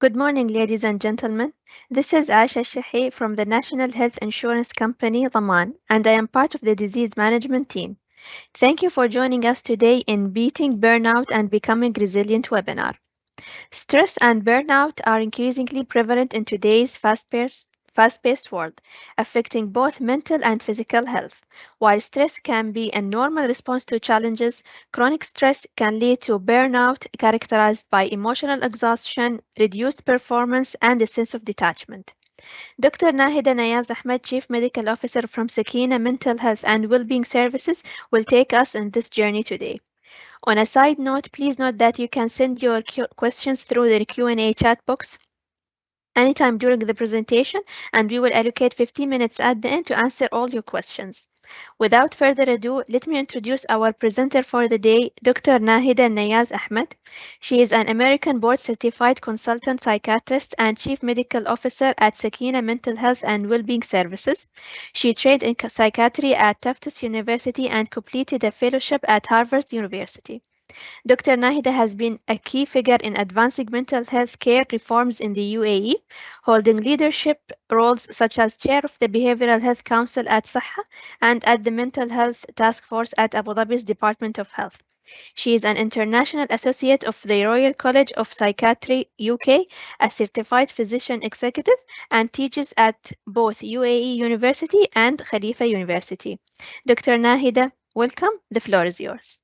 Good morning, ladies and gentlemen. This is Aisha Shahi from the National Health Insurance Company, Daman, and I am part of the disease management team. Thank you for joining us today in Beating Burnout and Becoming Resilient webinar. Stress and burnout are increasingly prevalent in today's fast-paced world, affecting both mental and physical health. While stress can be a normal response to challenges, chronic stress can lead to burnout characterized by emotional exhaustion, reduced performance, and a sense of detachment. Dr. Nahida Nayaz Ahmed, Chief Medical Officer from Sakina Mental Health and Wellbeing Services, will take us on this journey today. On a side note, please note that you can send your questions through the Q&A chat box anytime during the presentation, and we will allocate 15 minutes at the end to answer all your questions. Without further ado, let me introduce our presenter for the day, Dr. Nahida Nayaz Ahmed. She is an American board certified consultant psychiatrist and chief medical officer at Sakina Mental Health and Wellbeing Services. She trained in psychiatry at Tufts University and completed a fellowship at Harvard University. Dr. Nahida has been a key figure in advancing mental health care reforms in the UAE, holding leadership roles such as chair of the Behavioral Health Council at Saha and at the Mental Health Task Force at Abu Dhabi's Department of Health. She is an international associate of the Royal College of Psychiatry UK, a certified physician executive, and teaches at both UAE University and Khalifa University. Dr. Nahida, welcome. The floor is yours.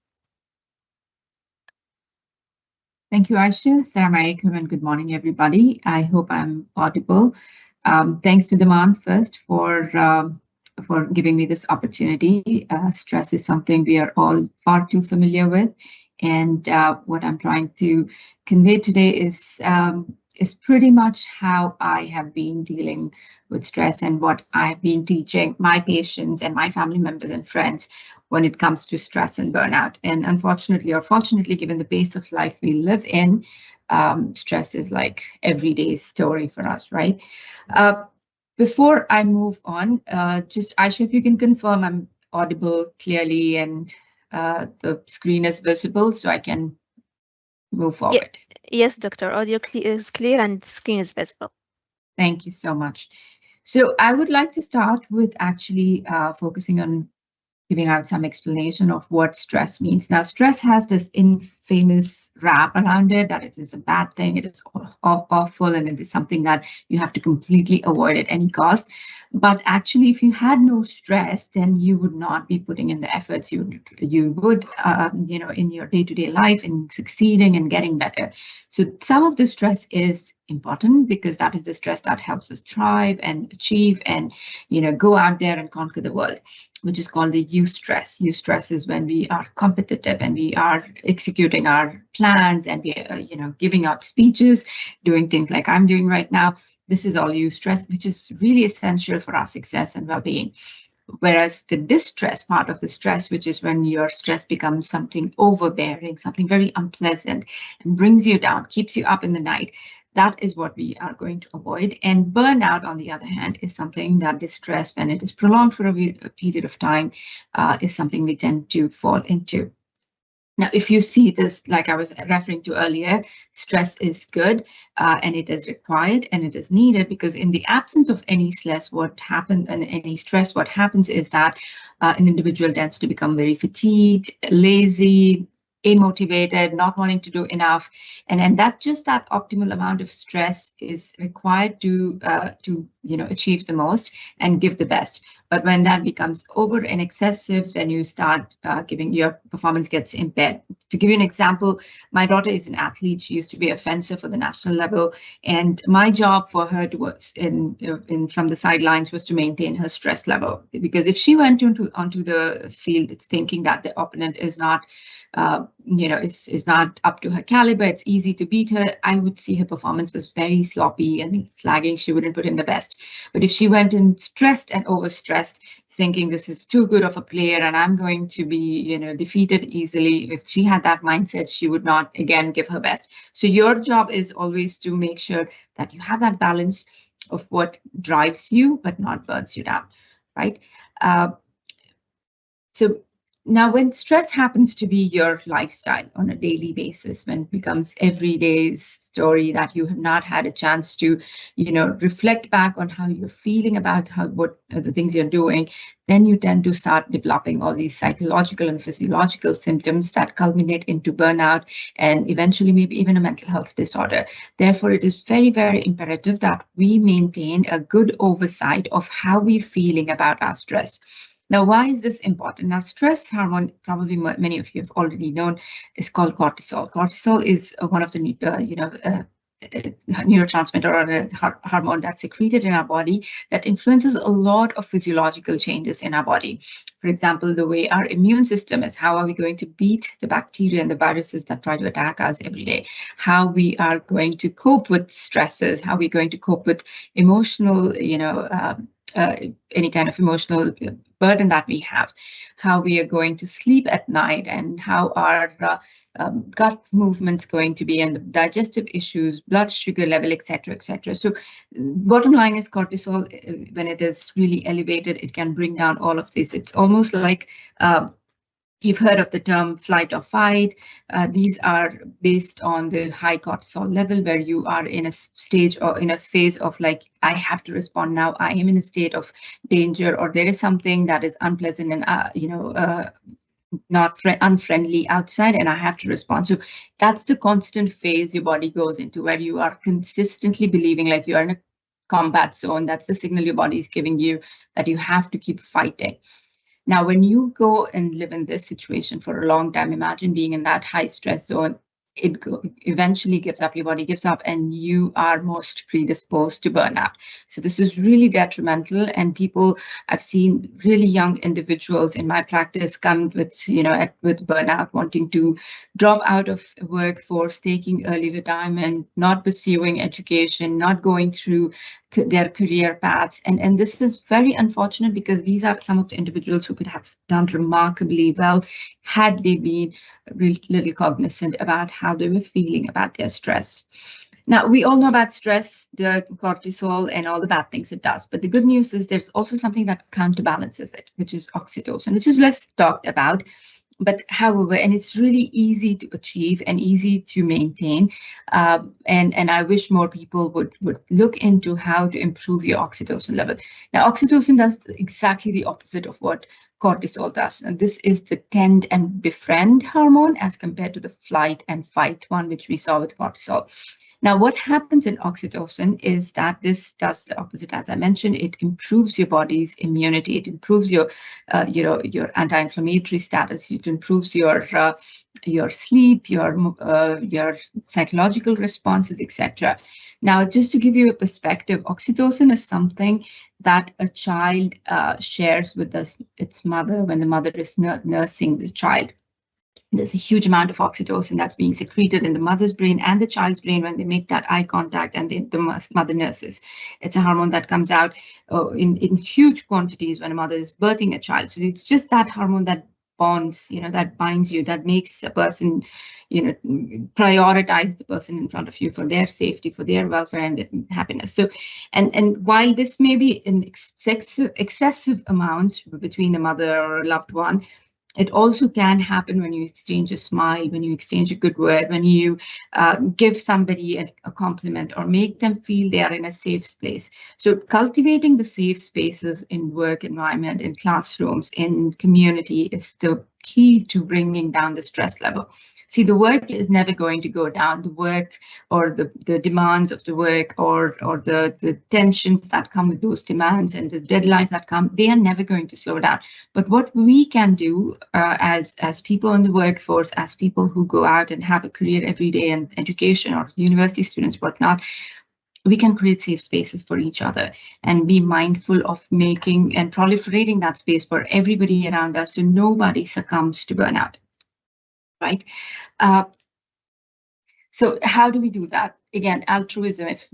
Thank you, Aisha. Assalamu alaikum and good morning, everybody. I hope I'm audible. Thanks to Daman first for giving me this opportunity. Stress is something we are all far too familiar with, and what I'm trying to convey today is pretty much how I have been dealing with stress and what I've been teaching my patients and my family members and friends when it comes to stress and burnout. And unfortunately, or fortunately, given the pace of life we live in, stress is like everyday story for us, right? Before I move on, just Aisha, if you can confirm I'm audible clearly and the screen is visible so I can move forward. Yes, doctor. Audio is clear and the screen is visible. Thank you so much. So I would like to start with actually focusing on giving out some explanation of what stress means. Now, stress has this infamous rap around it that it is a bad thing, it is awful, and it is something that you have to completely avoid at any cost. But actually, if you had no stress, then you would not be putting in the efforts you would, in your day-to-day life in succeeding and getting better. So some of the stress is important because that is the stress that helps us thrive and achieve and go out there and conquer the world, which is called the eustress. Eustress is when we are competitive and we are executing our plans and we are, giving out speeches, doing things like I'm doing right now. This is all eustress, which is really essential for our success and well-being. Whereas the distress part of the stress, which is when your stress becomes something overbearing, something very unpleasant and brings you down, keeps you up in the night, that is what we are going to avoid. And burnout, on the other hand, is something that distress, when it is prolonged for a period of time, is something we tend to fall into. Now, if you see this, like I was referring to earlier, stress is good and it is required and it is needed because in the absence of any stress, what happens and any stress, what happens is that an individual tends to become very fatigued, lazy, amotivated, not wanting to do enough, and that just that optimal amount of stress is required to achieve the most and give the best. But when that becomes over and excessive, then you start giving your performance gets impaired. To give you an example, my daughter is an athlete. She used to be a fencer for the national level, and my job for her to was in from the sidelines was to maintain her stress level, because if she went onto the field thinking that the opponent is not is not up to her caliber, it's easy to beat her, I would see her performance was very sloppy and flagging. She wouldn't put in the best. But if she went in stressed and overstressed, thinking this is too good of a player and I'm going to be, defeated easily, if she had that mindset, she would not, again, give her best. So your job is always to make sure that you have that balance of what drives you, but not burns you down, right? So Now, when stress happens to be your lifestyle on a daily basis, when it becomes everyday story that you have not had a chance to, reflect back on how you're feeling about what the things you're doing, then you tend to start developing all these psychological and physiological symptoms that culminate into burnout and eventually maybe even a mental health disorder. Therefore, it is very, very imperative that we maintain a good oversight of how we're feeling about our stress. Now, why is this important? Now, stress hormone, probably many of you have already known, is called cortisol. Cortisol is one of the, neurotransmitter or a hormone that's secreted in our body that influences a lot of physiological changes in our body. For example, the way our immune system is, how are we going to beat the bacteria and the viruses that try to attack us every day? How we are going to cope with stresses, how we're going to cope with emotional, uh, any kind of emotional burden that we have, how we are going to sleep at night, and how our gut movements going to be, and the digestive issues, blood sugar level, etc., etc. So, bottom line is cortisol, when it is really elevated, it can bring down all of this. It's almost like you've heard of the term flight or fight. These are based on the high cortisol level, where you are in a stage or in a phase of like, I have to respond now. I am in a state of danger, or there is something that is unpleasant and not unfriendly outside, and I have to respond. So that's the constant phase your body goes into, where you are consistently believing like you are in a combat zone. That's the signal your body is giving you that you have to keep fighting. Now, when you go and live in this situation for a long time, imagine being in that high stress zone. It eventually gives up, your body gives up, and you are most predisposed to burnout. So this is really detrimental. And people, I've seen really young individuals in my practice come with, with burnout, wanting to drop out of workforce, taking early retirement, not pursuing education, not going through their career paths. And this is very unfortunate, because these are some of the individuals who could have done remarkably well had they been little cognizant about how they were feeling about their stress. Now, we all know about stress, the cortisol, and all the bad things it does. But the good news is there's also something that counterbalances it, which is oxytocin, which is less talked about. But however, and it's really easy to achieve and easy to maintain. And I wish more people would look into how to improve your oxytocin level. Now, oxytocin does exactly the opposite of what cortisol does. And this is the tend and befriend hormone as compared to the flight and fight one, which we saw with cortisol. Now, what happens in oxytocin is that this does the opposite. As I mentioned, it improves your body's immunity. It improves your anti-inflammatory status. It improves your sleep, your psychological responses, etc. Now, just to give you a perspective, oxytocin is something that a child shares with its mother when the mother is nursing the child. There's a huge amount of oxytocin that's being secreted in the mother's brain and the child's brain when they make that eye contact, and the mother nurses. It's a hormone that comes out in huge quantities when a mother is birthing a child. So it's just that hormone that bonds, that binds you, that makes a person, prioritize the person in front of you for their safety, for their welfare and happiness. So, and while this may be in excessive amounts between a mother or a loved one, it also can happen when you exchange a smile, when you exchange a good word, when you give somebody a compliment or make them feel they are in a safe place. So cultivating the safe spaces in work environment, in classrooms, in community is the key to bringing down the stress level. See, the work is never going to go down. The work or the demands of the work or the tensions that come with those demands and the deadlines that come, they are never going to slow down. But what we can do as people in the workforce, as people who go out and have a career every day in education or university students, whatnot, we can create safe spaces for each other and be mindful of making and proliferating that space for everybody around us so nobody succumbs to burnout. Right? So how do we do that? again, altruism, if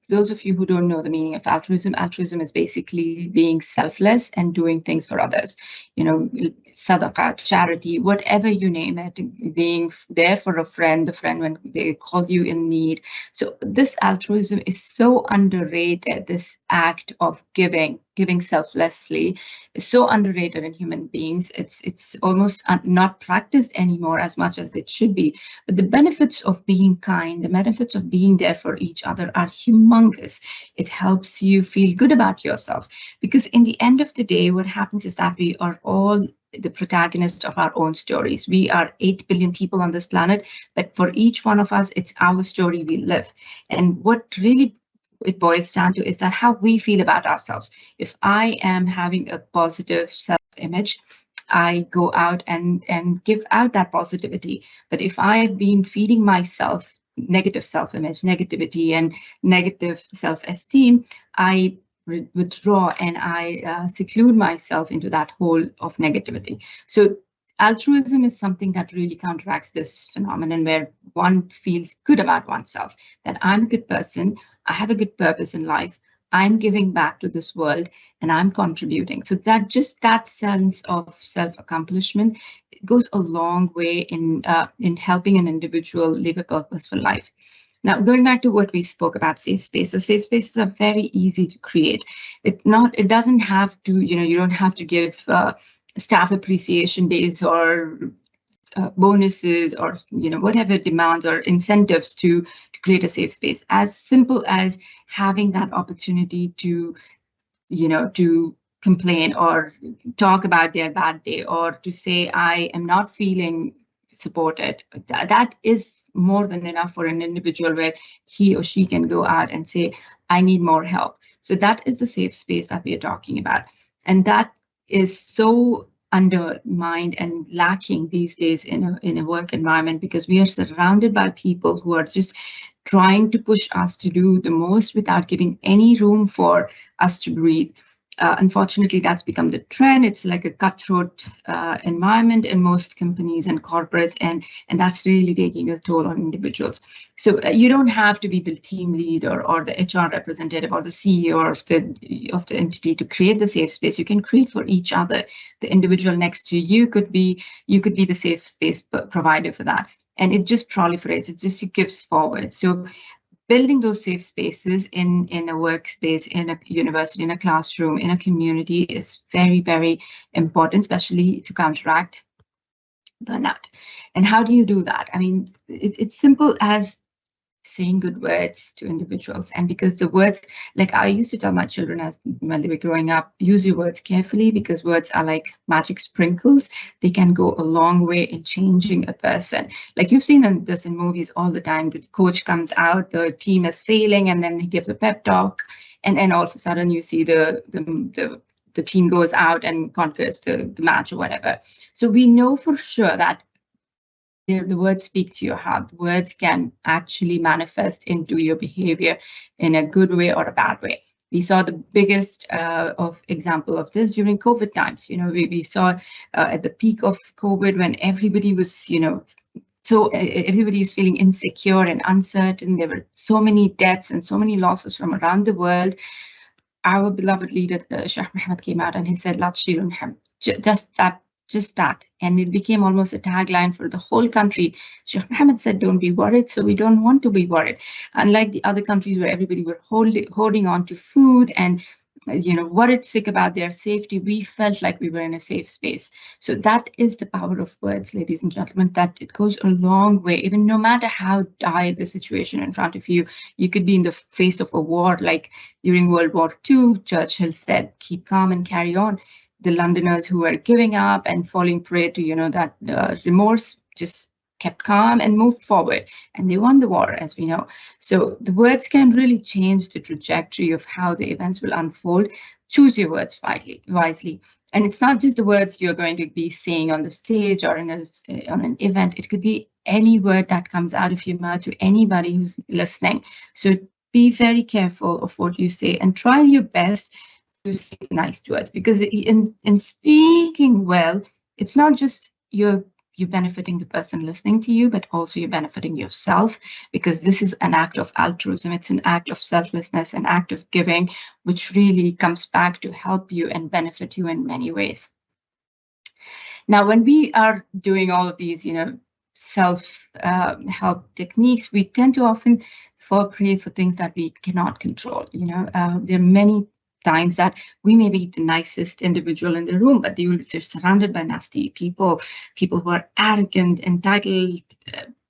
those of you who don't know the meaning of altruism, altruism is basically being selfless and doing things for others. You know, sadaqah, charity, whatever you name it, being there for a friend, the friend when they call you in need. So this altruism is so underrated. This act of giving selflessly is so underrated in human beings. It's almost not practiced anymore as much as it should be. But the benefits of being kind, the benefits of being there for each other are humongous. It helps you feel good about yourself, because in the end of the day, what happens is that we are all the protagonists of our own stories. We are 8 billion people on this planet, but for each one of us, it's our story we live. And what really it boils down to is that how we feel about ourselves. If I am having a positive self-image, I go out and give out that positivity. But if I've been feeding myself negative self-image, negativity, and negative self-esteem, I withdraw and I seclude myself into that hole of negativity. So altruism is something that really counteracts this phenomenon where one feels good about oneself, that I'm a good person, I have a good purpose in life, I'm giving back to this world, and I'm contributing. So that just that sense of self-accomplishment goes a long way in helping an individual live a purposeful life. Now, going back to what we spoke about, safe spaces are very easy to create. It doesn't have to, you don't have to give staff appreciation days or bonuses or whatever demands or incentives to create a safe space. As simple as having that opportunity to complain or talk about their bad day, or to say I am not feeling supported. That is more than enough for an individual, where he or she can go out and say, I need more help. So that is the safe space that we are talking about. And that is so undermined and lacking these days in a work environment, because we are surrounded by people who are just trying to push us to do the most without giving any room for us to breathe. Unfortunately, that's become the trend. It's like a cutthroat environment in most companies and corporates, and that's really taking a toll on individuals. So you don't have to be the team lead or the HR representative or the CEO of the entity to create the safe space. You can create for each other. The individual next to you could be the safe space provider for that, and it just proliferates. It gives forward. So building those safe spaces in a workspace, in a university, in a classroom, in a community is very, very important, especially to counteract burnout. And how do you do that? I mean, it's simple as saying good words to individuals. And because the words, like I used to tell my children as when they were growing up, use your words carefully, because words are like magic sprinkles. They can go a long way in changing a person. Like you've seen this in movies all the time. The coach comes out, the team is failing, and then he gives a pep talk, and then all of a sudden you see the team goes out and conquers the match or whatever. So we know for sure that the words speak to your heart. Words can actually manifest into your behavior in a good way or a bad way. We saw the biggest of example of this during COVID times. We saw at the peak of COVID, when everybody was, so everybody was feeling insecure and uncertain. There were so many deaths and so many losses from around the world. Our beloved leader, Sheikh Mohammed, came out and he said, "La tshilun ham," just that. And it became almost a tagline for the whole country. Sheikh Mohammed said, don't be worried, so we don't want to be worried. Unlike the other countries where everybody were holding on to food and worried sick about their safety, we felt like we were in a safe space. So that is the power of words, ladies and gentlemen, that it goes a long way. Even no matter how dire the situation in front of you, you could be in the face of a war, like during World War II, Churchill said, keep calm and carry on. The Londoners who were giving up and falling prey to that remorse just kept calm and moved forward, and they won the war, as we know. So the words can really change the trajectory of how the events will unfold. Choose your words wisely. And it's not just the words you're going to be saying on the stage or on an event. It could be any word that comes out of your mouth to anybody who's listening. So be very careful of what you say and try your best to say nice words, because in speaking well, it's not just you're you're benefiting the person listening to you, but also you're benefiting yourself, because this is an act of altruism. It's an act of selflessness, an act of giving, which really comes back to help you and benefit you in many ways. Now, when we are doing all of these, self help techniques, we tend to often fall prey for things that we cannot control. There are many times that we may be the nicest individual in the room, but they're surrounded by nasty people who are arrogant, entitled,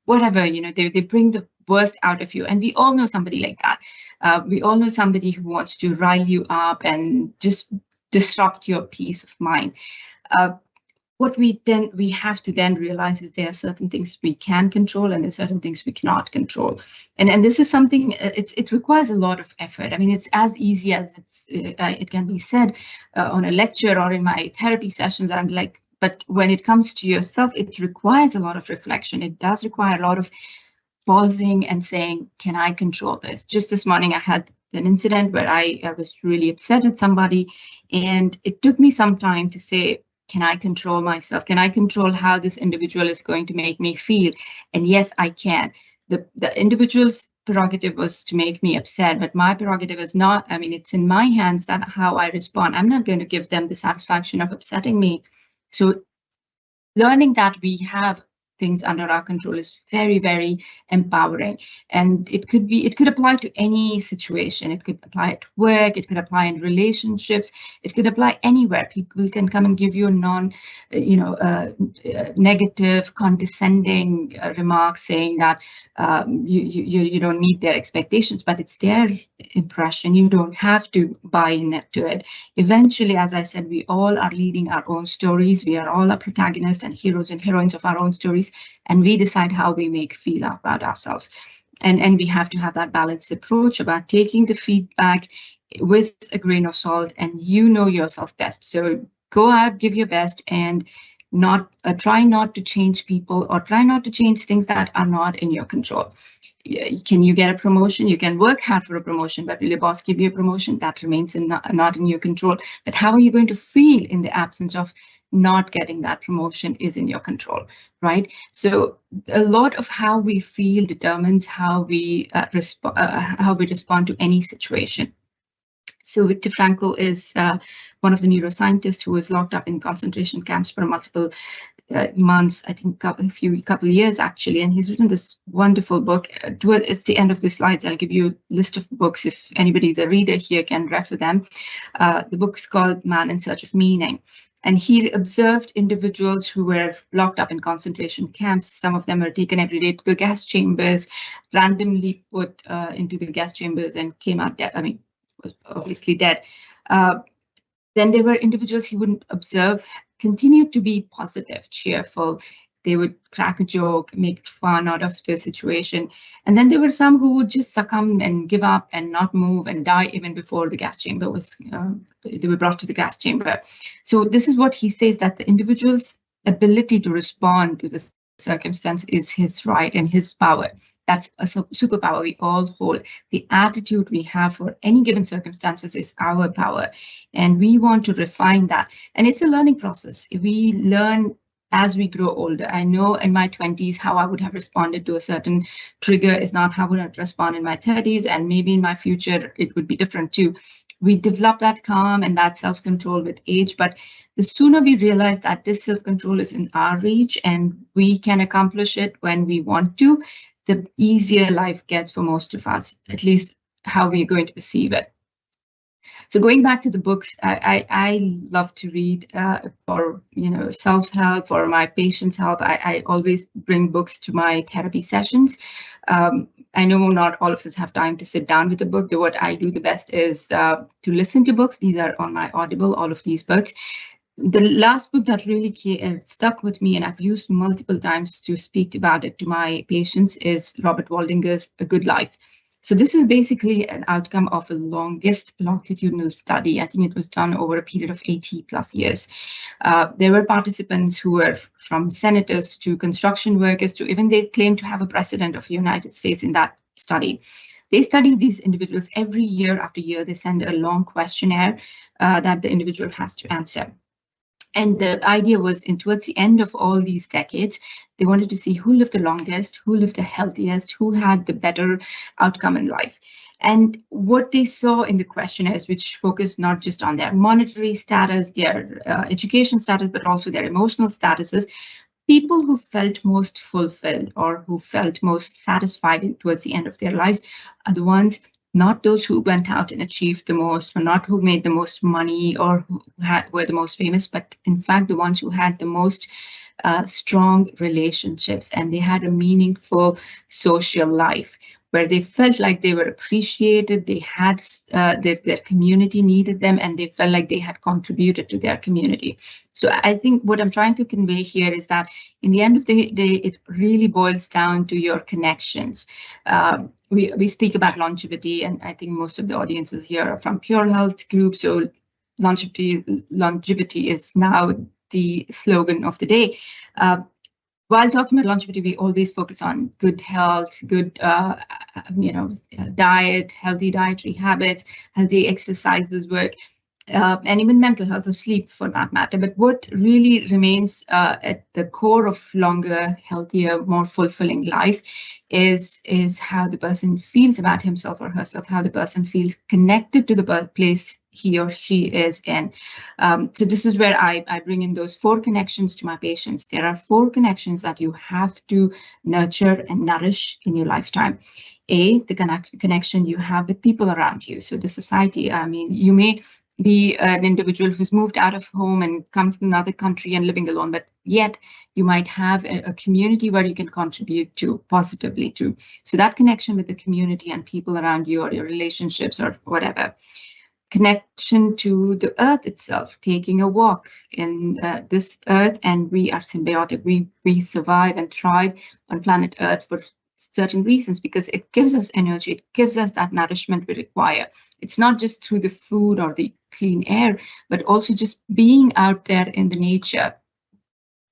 whatever. They bring the worst out of you, and we all know somebody like that. We all know somebody who wants to rile you up and just disrupt your peace of mind. What we have to then realize is there are certain things we can control and there's certain things we cannot control, and this is something, it requires a lot of effort. I mean, it's as easy as it can be said on a lecture or in my therapy sessions. I'm like, but when it comes to yourself, it requires a lot of reflection. It does require a lot of pausing and saying, can I control this? Just this morning, I had an incident where I was really upset at somebody, and it took me some time to say, can I control myself? Can I control how this individual is going to make me feel? And yes, I can. The individual's prerogative was to make me upset, but my prerogative is not. I mean, it's in my hands that how I respond. I'm not going to give them the satisfaction of upsetting me. So learning that we have things under our control is very, very empowering. And it could apply to any situation. It could apply at work, it could apply in relationships, it could apply anywhere. People can come and give you negative, condescending remarks saying that you don't meet their expectations, but it's their impression. You don't have to buy into it. Eventually, as I said, we all are leading our own stories. We are all our protagonists and heroes and heroines of our own stories, and we decide how we feel about ourselves. And we have to have that balanced approach about taking the feedback with a grain of salt, and you know yourself best. So go out, give your best, and try not to change people or try not to change things that are not in your control. Can you get a promotion? You can work hard for a promotion, but will your boss give you a promotion? That remains not in your control. But how are you going to feel in the absence of not getting that promotion is in your control, right? So a lot of how we feel determines how we respond to any situation. So Viktor Frankl is one of the neuroscientists who was locked up in concentration camps for multiple months, I think couple of years actually, and he's written this wonderful book. It's the end of the slides. I'll give you a list of books if anybody's a reader here can refer them. The book is called Man in Search of Meaning. And he observed individuals who were locked up in concentration camps. Some of them were taken every day to the gas chambers, randomly put into the gas chambers and came out dead. I mean, was obviously dead. Then there were individuals he wouldn't observe, continued to be positive, cheerful. They would crack a joke, make fun out of the situation. And then there were some who would just succumb and give up and not move and die even before the gas chamber was, they were brought to the gas chamber. So this is what he says, that the individual's ability to respond to the circumstance is his right and his power. That's a superpower we all hold. The attitude we have for any given circumstances is our power, and we want to refine that. And it's a learning process. We learn as we grow older. I know in my 20s how I would have responded to a certain trigger is not how I would respond in my 30s, and maybe in my future it would be different too. We develop that calm and that self-control with age, but the sooner we realize that this self-control is in our reach and we can accomplish it when we want to, the easier life gets for most of us, at least how we're going to perceive it. So going back to the books, I love to read for self-help, for my patients' help. I always bring books to my therapy sessions. I know not all of us have time to sit down with a book. What I do the best is to listen to books. These are on my Audible, all of these books. The last book that really stuck with me, and I've used multiple times to speak about it to my patients, is Robert Waldinger's A Good Life. So this is basically an outcome of a longest longitudinal study. I think it was done over a period of 80 plus years. There were participants who were from senators to construction workers to even they claimed to have a president of the United States in that study. They study these individuals every year after year. They send a long questionnaire that the individual has to answer. And the idea was, in towards the end of all these decades, they wanted to see who lived the longest, who lived the healthiest, who had the better outcome in life. And what they saw in the questionnaires, which focused not just on their monetary status, their education status, but also their emotional statuses, people who felt most fulfilled or who felt most satisfied towards the end of their lives are the ones, not those who went out and achieved the most, or not who made the most money, or were the most famous, but in fact the ones who had the most strong relationships, and they had a meaningful social life where they felt like they were appreciated, they had their community needed them, and they felt like they had contributed to their community. So I think what I'm trying to convey here is that in the end of the day, it really boils down to your connections. We speak about longevity, and I think most of the audiences here are from Pure Health Group. So longevity is now the slogan of the day. While talking about longevity, we always focus on good health, good diet, healthy dietary habits, healthy exercises, work, and even mental health or sleep for that matter. But what really remains at the core of longer, healthier, more fulfilling life is how the person feels about himself or herself, how the person feels connected to the place he or she is in. So this is where I bring in those 4 connections to my patients. There are 4 connections that you have to nurture and nourish in your lifetime. A, the connection you have with people around you. So the society, I mean, you may be an individual who's moved out of home and come from another country and living alone, but yet you might have a community where you can contribute to positively to. So that connection with the community and people around you, or your relationships or whatever. Connection to the earth itself, taking a walk in this earth, and we are symbiotic. We survive and thrive on planet Earth for certain reasons, because it gives us energy, it gives us that nourishment we require. It's not just through the food or the clean air, but also just being out there in the nature,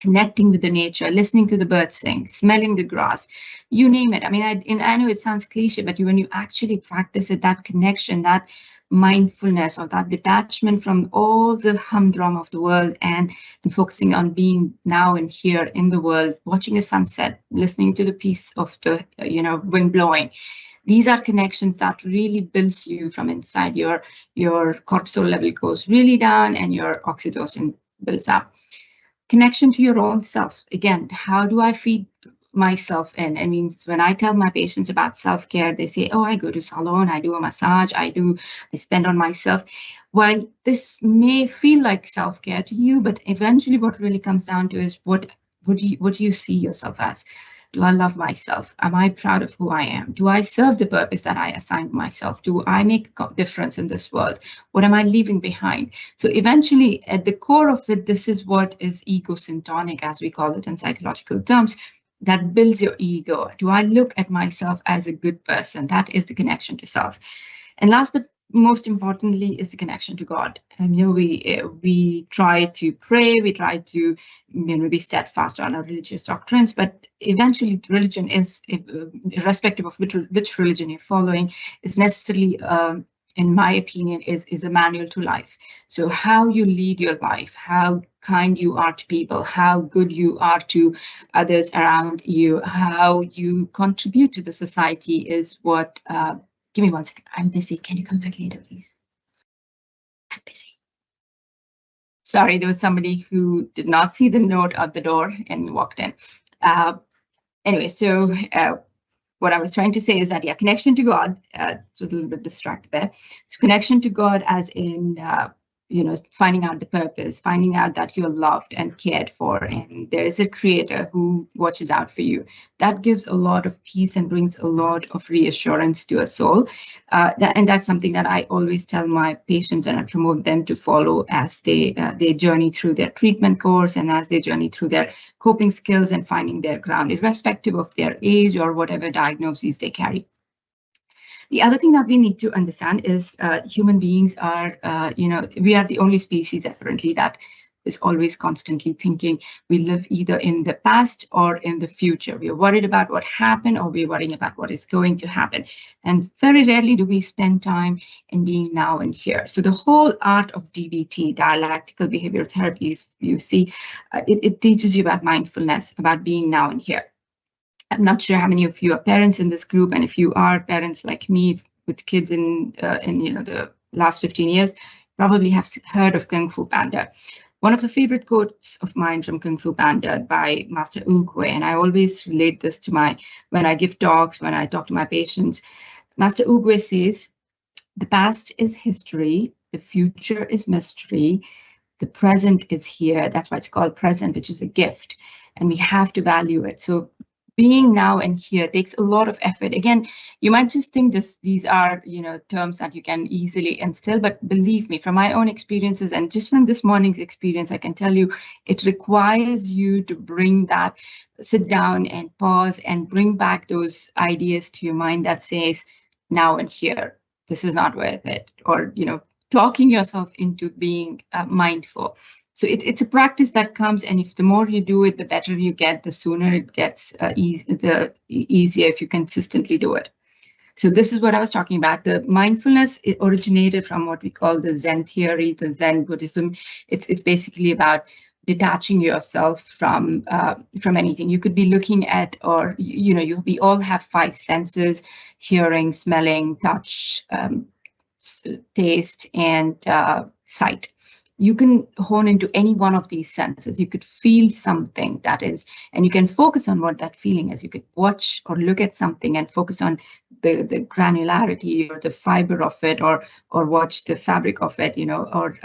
connecting with the nature, listening to the birds sing, smelling the grass, you name it. I mean, I know it sounds cliche, but when you actually practice it, that connection, that mindfulness, or that detachment from all the humdrum of the world, and focusing on being now and here in the world, watching a sunset, listening to the peace of the wind blowing. These are connections that really builds you from inside. Your cortisol level goes really down, and your oxytocin builds up. Connection to your own self. Again, how do I feed myself in? I mean, when I tell my patients about self-care, they say, oh, I go to salon, I do a massage, I spend on myself. While this may feel like self-care to you, but eventually what really comes down to is what do you see yourself as? Do I love myself? Am I proud of who I am? Do I serve the purpose that I assigned myself? Do I make a difference in this world? What am I leaving behind? So eventually, at the core of it, this is what is ego-syntonic, as we call it in psychological terms, that builds your ego. Do I look at myself as a good person? That is the connection to self. And last but most importantly is the connection to God. And we try to pray, we try to be steadfast on our religious doctrines, but eventually religion is, irrespective of which religion you're following, is necessarily in my opinion, is a manual to life. So how you lead your life, how kind you are to people, how good you are to others around you, how you contribute to the society is what. Give me 1 second. I'm busy. Can you come back later, please? I'm busy. Sorry, there was somebody who did not see the note at the door and walked in. Anyway, so what I was trying to say is that, yeah, connection to God, it's a little bit distracted there. So connection to God as in, finding out the purpose, finding out that you're loved and cared for, and there is a creator who watches out for you. That gives a lot of peace and brings a lot of reassurance to a soul. And that's something that I always tell my patients, and I promote them to follow as they journey through their treatment course, and as they journey through their coping skills and finding their ground, irrespective of their age or whatever diagnoses they carry. The other thing that we need to understand is human beings are, we are the only species apparently that is always constantly thinking. We live either in the past or in the future. We are worried about what happened, or we're worrying about what is going to happen. And very rarely do we spend time in being now and here. So the whole art of DBT, dialectical behavioral therapy, if you see, it teaches you about mindfulness, about being now and here. I'm not sure how many of you are parents in this group, and if you are parents like me with kids in the last 15 years, probably have heard of Kung Fu Panda. One of the favorite quotes of mine from Kung Fu Panda by Master Oogway, and I always relate this to when I give talks, when I talk to my patients. Master Oogway says, "The past is history, the future is mystery, the present is here." That's why it's called present, which is a gift, and we have to value it. So being now and here takes a lot of effort. Again, you might just think these are terms that you can easily instill, but believe me, from my own experiences and just from this morning's experience, I can tell you it requires you to sit down and pause and bring back those ideas to your mind that says, now and here, this is not worth it, or talking yourself into being mindful. So it's a practice that comes, and if the more you do it, the better you get, the sooner it gets easier if you consistently do it. So this is what I was talking about. The mindfulness, it originated from what we call the Zen theory, the Zen Buddhism. It's basically about detaching yourself from anything. You could be looking at, or we all have five senses: hearing, smelling, touch, taste, and sight. You can hone into any one of these senses. You could feel something and you can focus on what that feeling is. You could watch or look at something and focus on the granularity or the fiber of it, or watch the fabric of it, or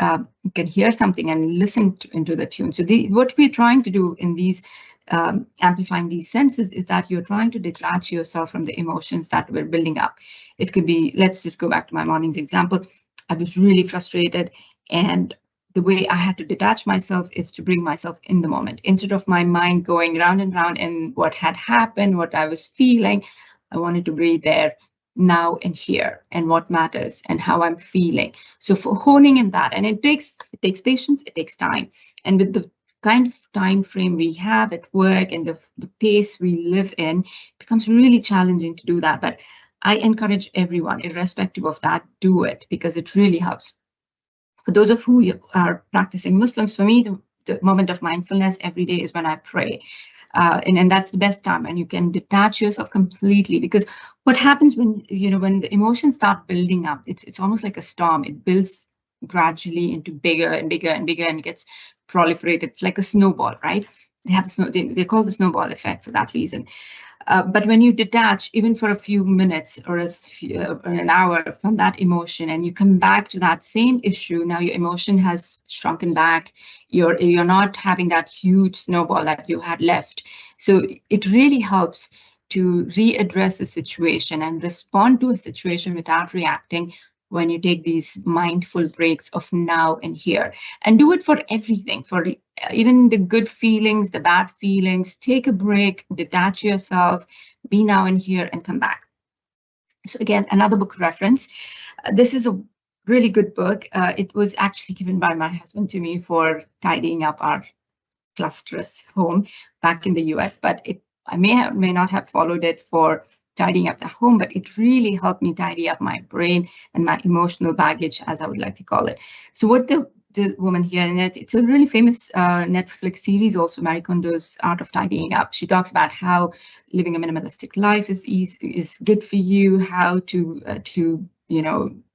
you can hear something and listen into the tune. So what we're trying to do in these amplifying these senses is that you're trying to detach yourself from the emotions that we're building up. It could be, let's just go back to my morning's example. I was really frustrated, and the way I had to detach myself is to bring myself in the moment. Instead of my mind going round and round in what had happened, what I was feeling, I wanted to breathe there, now and here, and what matters and how I'm feeling. So for honing in that, and it takes patience, it takes time. And with the kind of time frame we have at work and the pace we live in, it becomes really challenging to do that. But I encourage everyone, irrespective of that, do it, because it really helps. For those of who are practicing Muslims, for me, the moment of mindfulness every day is when I pray. And that's the best time, and you can detach yourself completely, because what happens when the emotions start building up, it's almost like a storm. It builds gradually into bigger and bigger and bigger, and gets proliferated. It's like a snowball, right? They call the snowball effect for that reason. But when you detach, even for a few minutes or an hour from that emotion, and you come back to that same issue, now your emotion has shrunken back. You're not having that huge snowball that you had left. So it really helps to readdress the situation and respond to a situation without reacting, when you take these mindful breaks of now and here. And do it for everything, for even the good feelings, the bad feelings. Take a break, detach yourself, be now and here, and come back. So again, another book reference. This is a really good book. It was actually given by my husband to me for tidying up our clusterous home back in the US, but I may not have followed it for tidying up the home, but it really helped me tidy up my brain and my emotional baggage, as I would like to call it. So what the woman here in it's a really famous Netflix series, also, Marie Kondo's Art of Tidying Up. She talks about how living a minimalistic life is good for you, how to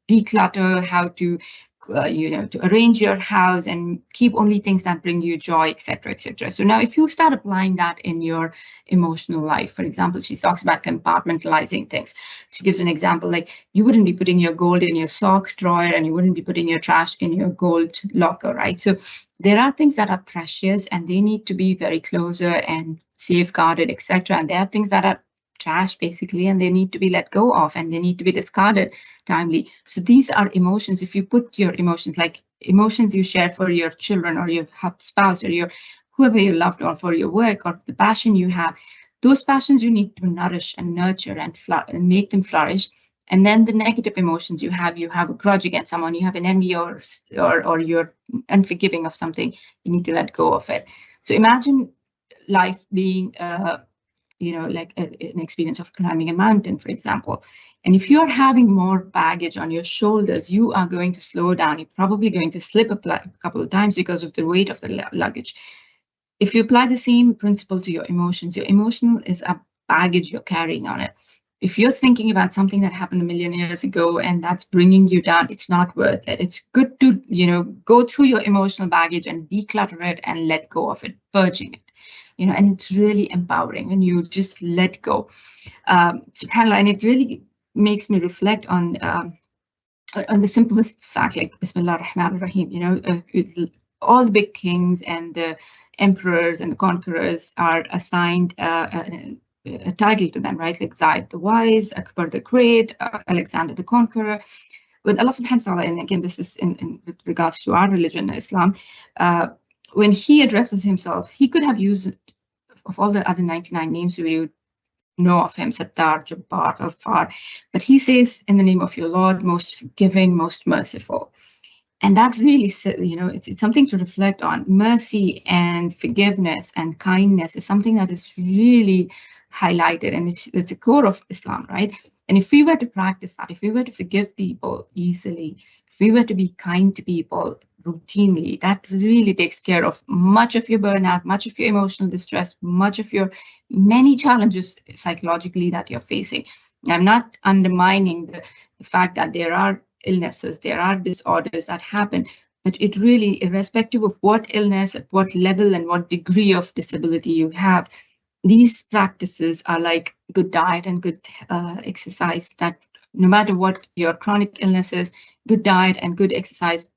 declutter, how to to arrange your house and keep only things that bring you joy, etc., etc. So now if you start applying that in your emotional life, for example, she talks about compartmentalizing things. She gives an example, like you wouldn't be putting your gold in your sock drawer and you wouldn't be putting your trash in your gold locker, right? So there are things that are precious and they need to be very closer and safeguarded, etc. And there are things that are trash, basically, and they need to be let go of and they need to be discarded timely. So these are emotions. If you put your emotions, like emotions you share for your children or your spouse or your whoever you loved, or for your work or the passion you have, those passions you need to nourish and nurture and make them flourish. And then the negative emotions you have a grudge against someone, you have an envy, or you're unforgiving of something, you need to let go of it. So imagine life being like an experience of climbing a mountain, for example. And if you're having more baggage on your shoulders, you are going to slow down. You're probably going to slip a couple of times because of the weight of the luggage. If you apply the same principle to your emotional is a baggage you're carrying on it. If you're thinking about something that happened a million years ago and that's bringing you down, it's not worth it. It's good to, go through your emotional baggage and declutter it and let go of it, purging it. And it's really empowering when you just let go. SubhanAllah, and it really makes me reflect on the simplest fact, like Bismillah ar-Rahman ar-Rahim. All the big kings and the emperors and the conquerors are assigned a title to them, right? Like Zaid the Wise, Akbar the Great, Alexander the Conqueror. When Allah subhanahu wa ta'ala, and again, this is in with regards to our religion, Islam, when he addresses himself, he could have used of all the other 99 names we would know of him, Sattar, Jabbar, Ghaffar, but he says, in the name of your Lord, most forgiving, most merciful. And that really, it's something to reflect on. Mercy and forgiveness and kindness is something that is really highlighted, and it's the core of Islam, right? And if we were to practice that, if we were to forgive people easily, if we were to be kind to people routinely, that really takes care of much of your burnout, much of your emotional distress, much of your many challenges psychologically that you're facing. I'm not undermining the fact that there are illnesses, there are disorders that happen, but it really, irrespective of what illness, at what level, and what degree of disability you have, these practices are like good diet and good exercise, that no matter what your chronic illness is, good diet and good exercise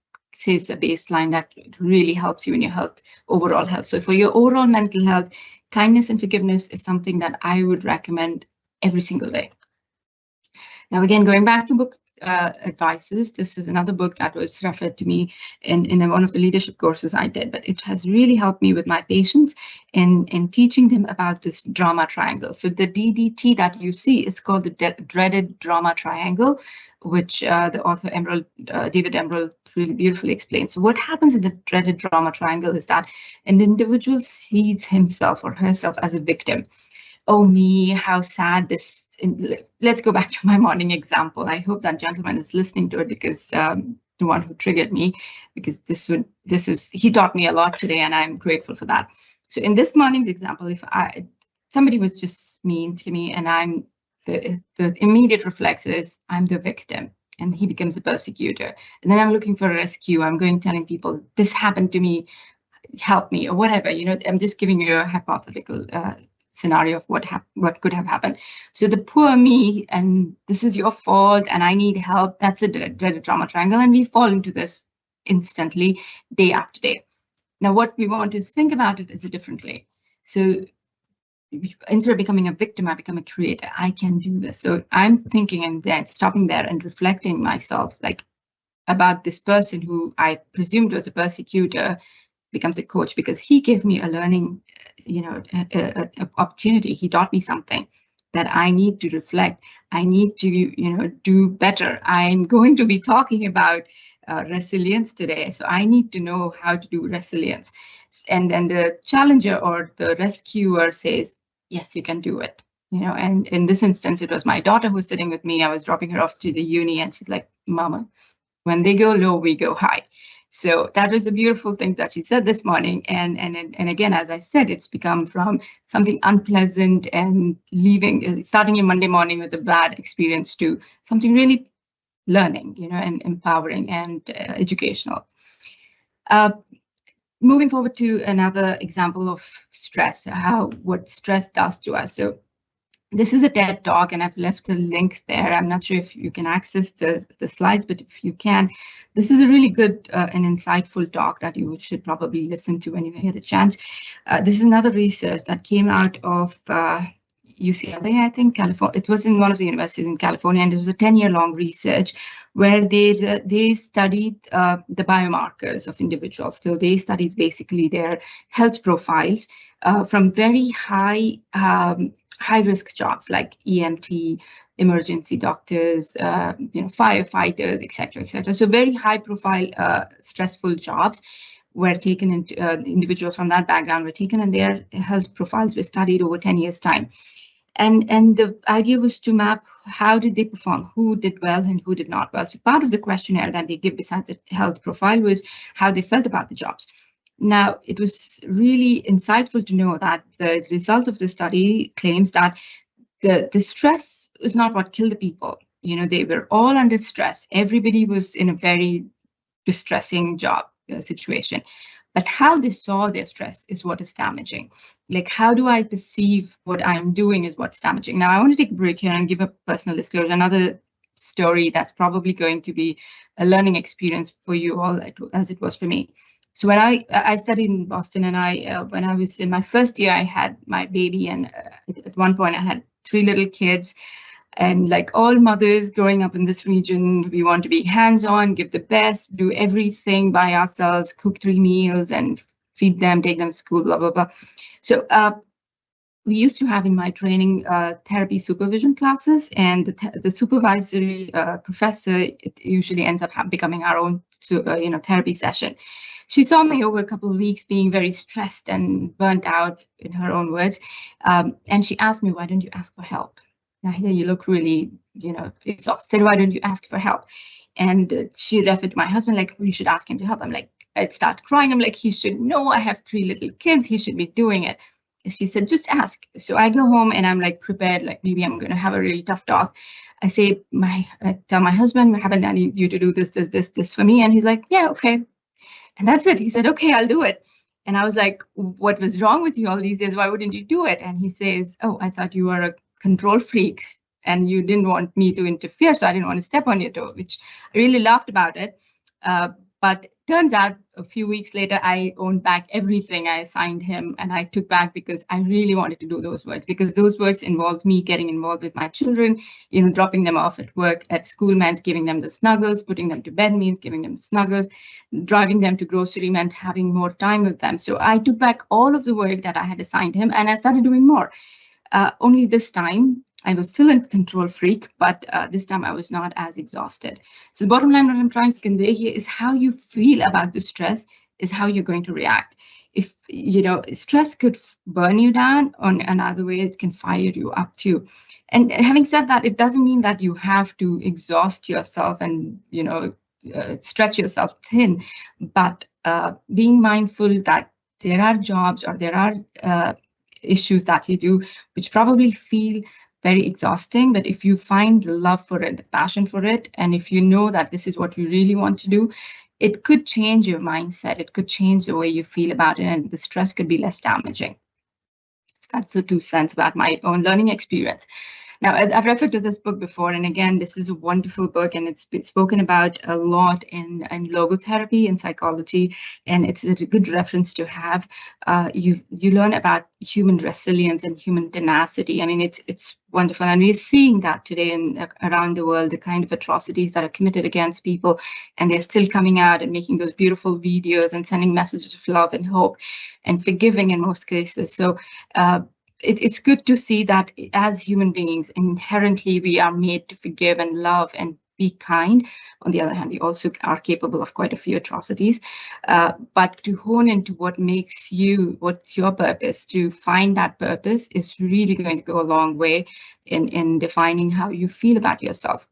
is a baseline that really helps you in your health, overall health. So for your overall mental health, kindness and forgiveness is something that I would recommend every single day. Now, again, going back to book advices, this is another book that was referred to me in one of the leadership courses I did, but it has really helped me with my patients in teaching them about this drama triangle. So the DDT that you see is called the dreaded drama triangle, which the author David Emerald really beautifully explains. So what happens in the dreaded drama triangle is that an individual sees himself or herself as a victim. Oh me, how sad this. Let's go back to my morning example. I hope that gentleman is listening to it, because the one who triggered me, because he taught me a lot today, and I'm grateful for that. So in this morning's example, if somebody was just mean to me, and I'm the immediate reflex is I'm the victim, and he becomes a persecutor, and then I'm looking for a rescue. I'm going telling people this happened to me, help me, or whatever. I'm just giving you a hypothetical scenario of what could have happened. So the poor me, and this is your fault, and I need help. That's a dreaded drama triangle, and we fall into this instantly, day after day. Now, what we want to think about it is a differently. So instead of becoming a victim, I become a creator. I can do this. So I'm thinking and then stopping there and reflecting myself, like about this person who I presumed was a persecutor becomes a coach, because he gave me a learning, a opportunity. He taught me something that I need to reflect. I need to, do better. I'm going to be talking about resilience today. So I need to know how to do resilience. And then the challenger or the rescuer says, yes, you can do it. And in this instance, it was my daughter who was sitting with me. I was dropping her off to the uni, and she's like, Mama, when they go low, we go high. So that was a beautiful thing that she said this morning. And again, as I said, it's become from something unpleasant and starting your Monday morning with a bad experience to something really learning, and empowering and educational. Moving forward to another example of stress, what stress does to us. So this is a TED Talk, and I've left a link there. I'm not sure if you can access the slides, but if you can, this is a really good and insightful talk that you should probably listen to when you get a chance. This is another research that came out of UCLA, I think, California. It was in one of the universities in California, and it was a 10-year-long research where they studied the biomarkers of individuals. So they studied basically their health profiles from very high risk jobs like EMT, emergency doctors, firefighters, etc., etc. So very high-profile, stressful jobs were taken into individuals from that background were taken, and their health profiles were studied over 10 years' time. And the idea was to map how did they perform, who did well and who did not well. So part of the questionnaire that they give besides the health profile was how they felt about the jobs. Now, it was really insightful to know that the result of the study claims that the stress was not what killed the people. They were all under stress. Everybody was in a very distressing job situation. But how they saw their stress is what is damaging. Like, how do I perceive what I'm doing is what's damaging. Now, I want to take a break here and give a personal disclosure, another story that's probably going to be a learning experience for you all, as it was for me. So when I studied in Boston, and when I was in my first year, I had my baby, and at one point I had 3 little kids. And like all mothers growing up in this region, we want to be hands-on, give the best, do everything by ourselves, cook 3 meals and feed them, take them to school, blah, blah, blah. So we used to have in my training therapy supervision classes, and the supervisory professor usually ends up becoming our own therapy session. She saw me over a couple of weeks being very stressed and burnt out, in her own words, and she asked me, why don't you ask for help? Nahida, you look really, exhausted. Why don't you ask for help? And she referred to my husband, like, you should ask him to help. I'm like, I'd start crying. I'm like, he should know. I have 3 little kids. He should be doing it. She said, just ask. So I go home and I'm like prepared, like maybe I'm going to have a really tough talk. I tell my husband, haven't I need you to do this for me? And he's like, yeah, okay. And that's it. He said, okay, I'll do it. And I was like, what was wrong with you all these days? Why wouldn't you do it? And he says, oh, I thought you were a control freak and you didn't want me to interfere, so I didn't want to step on your toe, which I really laughed about it. But turns out a few weeks later, I owned back everything I assigned him, and I took back because I really wanted to do those works, because those works involved me getting involved with my children. Dropping them off at school meant giving them the snuggles, putting them to bed means giving them the snuggles, driving them to grocery meant having more time with them. So I took back all of the work that I had assigned him, and I started doing more. Only this time, I was still a control freak, but this time I was not as exhausted. So the bottom line, what I'm trying to convey here is how you feel about the stress is how you're going to react. If, stress could burn you down, on another way, it can fire you up too. And having said that, it doesn't mean that you have to exhaust yourself and, stretch yourself thin, but being mindful that there are jobs or there are issues that you do which probably feel very exhausting, but if you find the love for it, the passion for it, and if you know that this is what you really want to do, it could change your mindset. It could change the way you feel about it, and the stress could be less damaging. So that's the 2 cents about my own learning experience. Now, I've referred to this book before, and again, this is a wonderful book, and it's been spoken about a lot in logotherapy and psychology, and it's a good reference to have. You learn about human resilience and human tenacity. I mean, it's wonderful, and we're seeing that today around the world, the kind of atrocities that are committed against people, and they're still coming out and making those beautiful videos and sending messages of love and hope and forgiving in most cases. So it's good to see that as human beings, inherently, we are made to forgive and love and be kind. On the other hand, we also are capable of quite a few atrocities. But to hone into what's your purpose, to find that purpose is really going to go a long way in defining how you feel about yourself.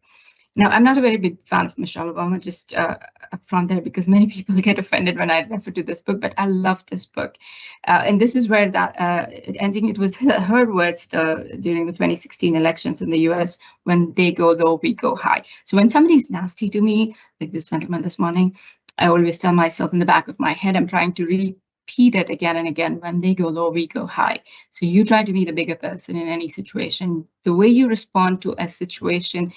Now, I'm not a very big fan of Michelle Obama, just up front there, because many people get offended when I refer to this book, but I love this book. And this is where I think it was her words during the 2016 elections in the US, when they go low, we go high. So when somebody's nasty to me, like this gentleman this morning, I always tell myself in the back of my head, I'm trying to repeat it again and again. When they go low, we go high. So you try to be the bigger person in any situation. The way you respond to a situation,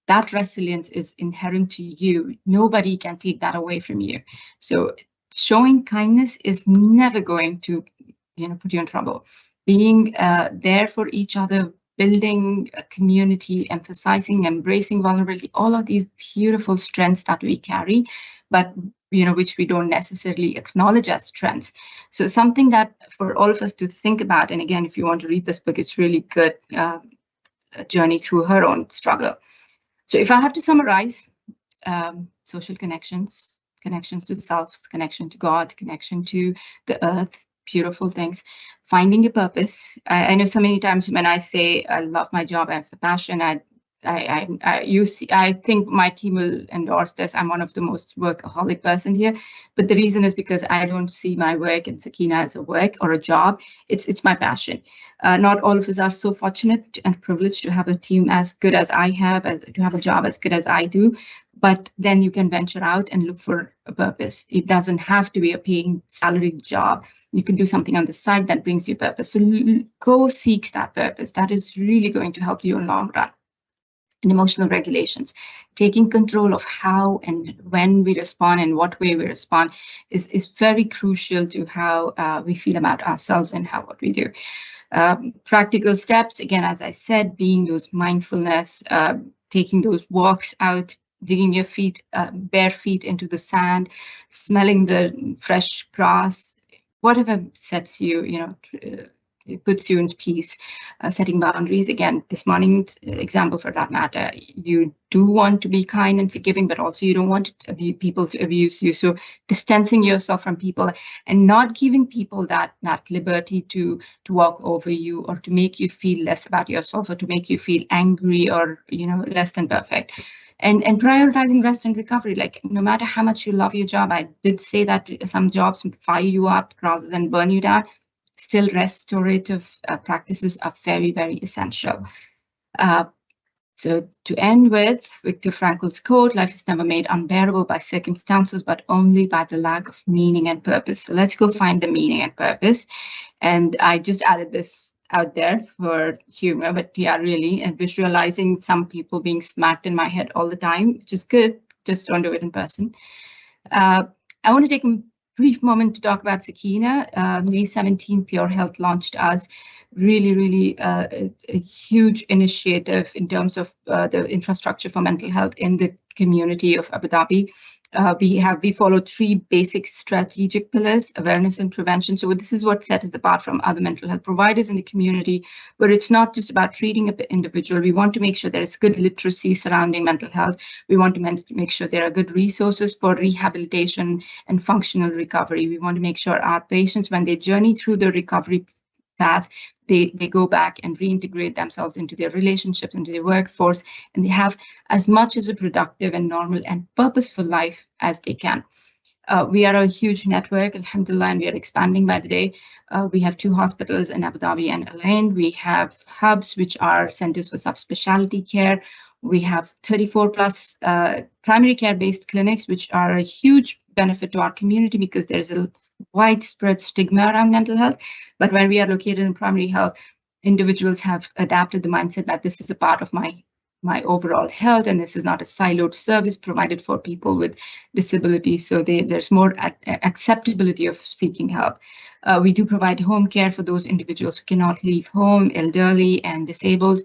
that resilience is inherent to you. Nobody can take that away from you. So showing kindness is never going to, put you in trouble. Being there for each other, building a community, emphasizing, embracing vulnerability, all of these beautiful strengths that we carry, but which we don't necessarily acknowledge as strengths. So something that for all of us to think about, and again, if you want to read this book, it's really good. journey through her own struggle. So if I have to summarize, social connections to self, connection to God, connection to the earth, beautiful things, finding a purpose. I know so many times when I say I love my job, I have the passion, I think my team will endorse this. I'm one of the most workaholic person here, but the reason is because I don't see my work and Sakina as a work or a job. It's my passion. Not all of us are so fortunate and privileged to have a team as good as I have, to have a job as good as I do. But then you can venture out and look for a purpose. It doesn't have to be a paying salaried job. You can do something on the side that brings you purpose. So go seek that purpose. That is really going to help you in the long run. And emotional regulations, taking control of how and when we respond and what way we respond is very crucial to how we feel about ourselves and how what we do. Practical steps, again, as I said, being those mindfulness, taking those walks out, digging your feet, bare feet into the sand, smelling the fresh grass, whatever sets you, it puts you in peace, setting boundaries. Again, this morning's example for that matter, you do want to be kind and forgiving, but also you don't want people to abuse you. So distancing yourself from people and not giving people that liberty to walk over you or to make you feel less about yourself or to make you feel angry or, less than perfect. And prioritizing rest and recovery. Like, no matter how much you love your job, I did say that some jobs fire you up rather than burn you down. Still, restorative practices are very, very essential. So to end with Viktor Frankl's quote, life is never made unbearable by circumstances, but only by the lack of meaning and purpose. So let's go find the meaning and purpose. And I just added this out there for humor, but yeah, really, and visualizing some people being smacked in my head all the time, which is good. Just don't do it in person. I want to take a brief moment to talk about Sakina. May 17, Pure Health launched us. Really, a huge initiative in terms of the infrastructure for mental health in the community of Abu Dhabi. We follow three basic strategic pillars: awareness and prevention. So this is what sets us apart from other mental health providers in the community, where it's not just about treating an individual. We want to make sure there is good literacy surrounding mental health. We want to make sure there are good resources for rehabilitation and functional recovery. We want to make sure our patients, when they journey through the recovery path, they go back and reintegrate themselves into their relationships, into their workforce, and they have as much as a productive and normal and purposeful life as they can. We are a huge network, alhamdulillah, and we are expanding by the day. We have 2 hospitals in Abu Dhabi and Al Ain. We have hubs, which are centers for subspecialty care. We have 34 plus primary care-based clinics, which are a huge benefit to our community because there's a widespread stigma around mental health. But when we are located in primary health, individuals have adapted the mindset that this is a part of my overall health, and this is not a siloed service provided for people with disabilities. So there's more acceptability of seeking help. We do provide home care for those individuals who cannot leave home, elderly and disabled.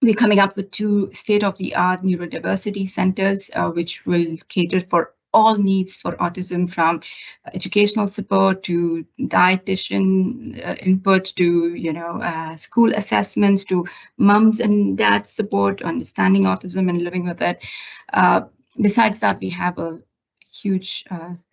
We're coming up with 2 state-of-the-art neurodiversity centers, which will cater for all needs for autism, from educational support to dietitian input to school assessments to mums and dads support, understanding autism and living with it. Besides that, we have a huge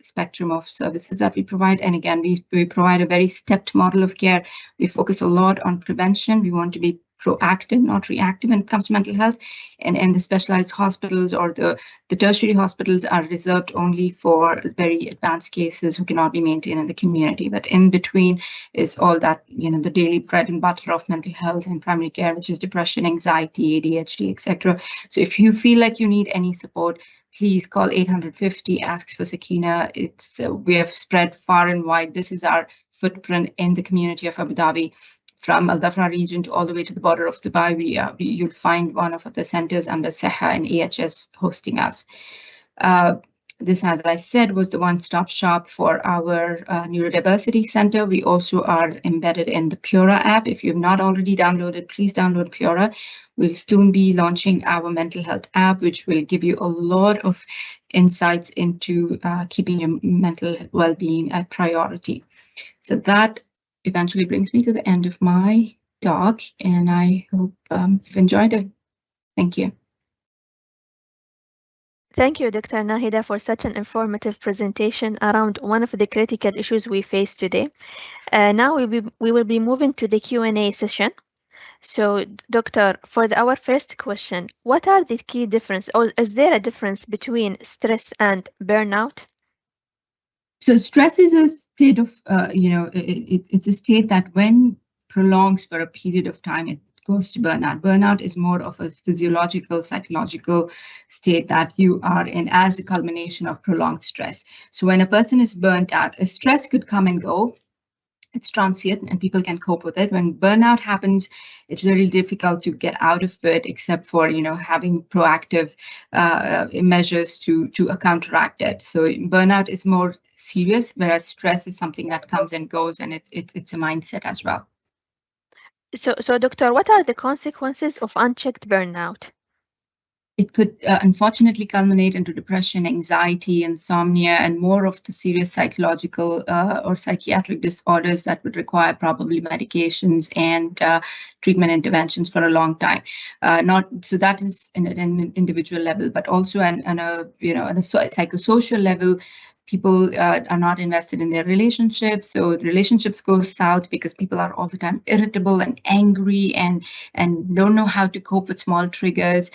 spectrum of services that we provide. And again, we provide a very stepped model of care. We focus a lot on prevention. We want to be proactive, not reactive when it comes to mental health. And the specialized hospitals or the tertiary hospitals are reserved only for very advanced cases who cannot be maintained in the community. But in between is all that, the daily bread and butter of mental health and primary care, which is depression, anxiety, ADHD, etc. So if you feel like you need any support, please call 850, ask for Sakina. We have spread far and wide. This is our footprint in the community of Abu Dhabi. From Al Dhafra region to all the way to the border of Dubai, you'll find one of the centers under SEHA and AHS hosting us. This, as I said, was the one-stop shop for our neurodiversity center. We also are embedded in the Pura app. If you've not already downloaded, please download Pura. We'll soon be launching our mental health app, which will give you a lot of insights into keeping your mental well-being a priority. So that eventually brings me to the end of my talk, and I hope you've enjoyed it. Thank you. Thank you, Dr. Nahida, for such an informative presentation around one of the critical issues we face today. Now we will be moving to the Q&A session. So, Doctor, for our first question, what are the key difference, or is there a difference between stress and burnout? So stress is a state of, it's a state that when prolongs for a period of time, it goes to burnout. Burnout is more of a physiological, psychological state that you are in as a culmination of prolonged stress. So when a person is burnt out, a stress could come and go. It's transient and people can cope with it. When burnout happens, it's really difficult to get out of it, except for having proactive measures to counteract it. So burnout is more serious, whereas stress is something that comes and goes, and it's a mindset as well. So, Doctor, what are the consequences of unchecked burnout? It could unfortunately culminate into depression, anxiety, insomnia, and more of the serious psychological or psychiatric disorders that would require probably medications and treatment interventions for a long time. Not so that is in an individual level, but also on a on a psychosocial level. People are not invested in their relationships, so relationships go south because people are all the time irritable and angry and don't know how to cope with small triggers.